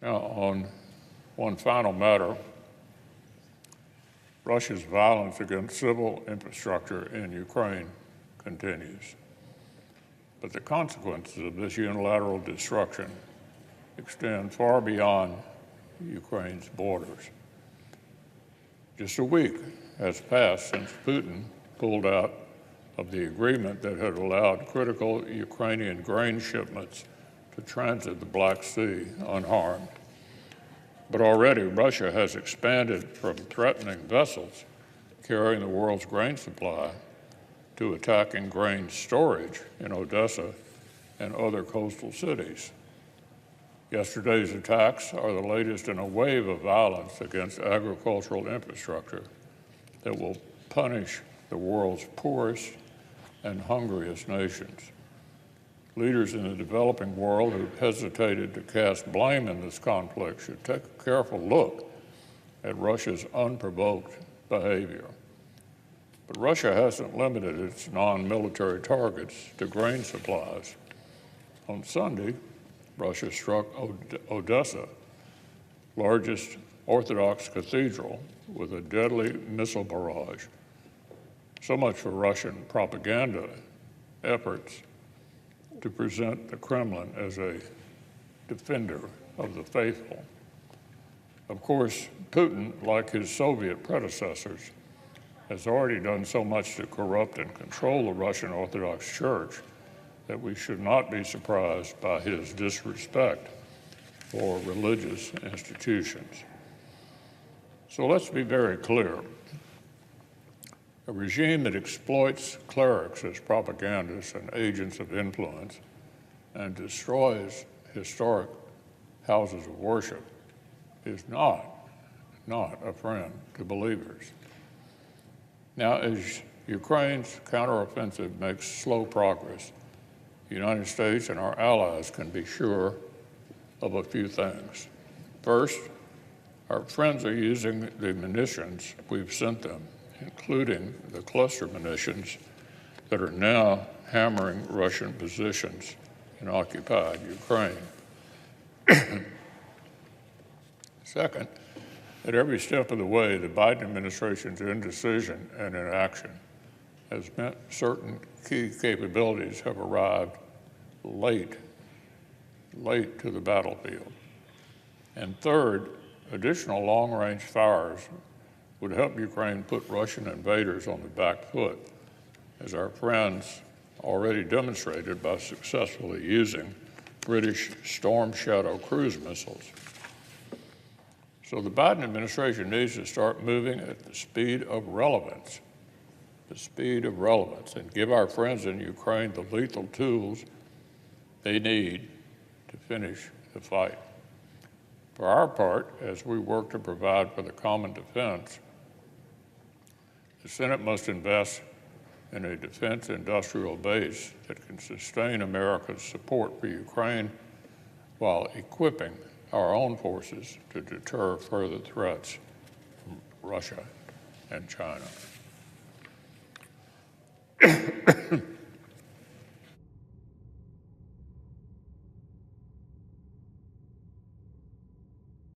Now, on one final matter, Russia's violence against civil infrastructure in Ukraine continues. But the consequences of this unilateral destruction extend far beyond Ukraine's borders. Just a week has passed since Putin pulled out of the agreement that had allowed critical Ukrainian grain shipments to transit the Black Sea unharmed. But already Russia has expanded from threatening vessels carrying the world's grain supply to attacking grain storage in Odessa and other coastal cities. Yesterday's attacks are the latest in a wave of violence against agricultural infrastructure that will punish the world's poorest and hungriest nations. Leaders in the developing world who hesitated to cast blame in this conflict should take a careful look at Russia's unprovoked behavior. But Russia hasn't limited its non-military targets to grain supplies. On Sunday, Russia struck Odessa, largest Orthodox cathedral, with a deadly missile barrage. So much for Russian propaganda efforts to present the Kremlin as a defender of the faithful. Of course, Putin, like his Soviet predecessors, has already done so much to corrupt and control the Russian Orthodox Church that we should not be surprised by his disrespect for religious institutions. So let's be very clear. A regime that exploits clerics as propagandists and agents of influence and destroys historic houses of worship is not a friend to believers. Now, as Ukraine's counteroffensive makes slow progress, the United States and our allies can be sure of a few things. First, our friends are using the munitions we've sent them, including the cluster munitions that are now hammering Russian positions in occupied Ukraine. Second, at every step of the way, the Biden administration's indecision and inaction has meant certain key capabilities have arrived late to the battlefield. And third, additional long-range fires would help Ukraine put Russian invaders on the back foot, as our friends already demonstrated by successfully using British Storm Shadow cruise missiles. So the Biden administration needs to start moving at the speed of relevance, and give our friends in Ukraine the lethal tools they need to finish the fight. For our part, as we work to provide for the common defense, the Senate must invest in a defense industrial base that can sustain America's support for Ukraine while equipping our own forces to deter further threats from Russia and China.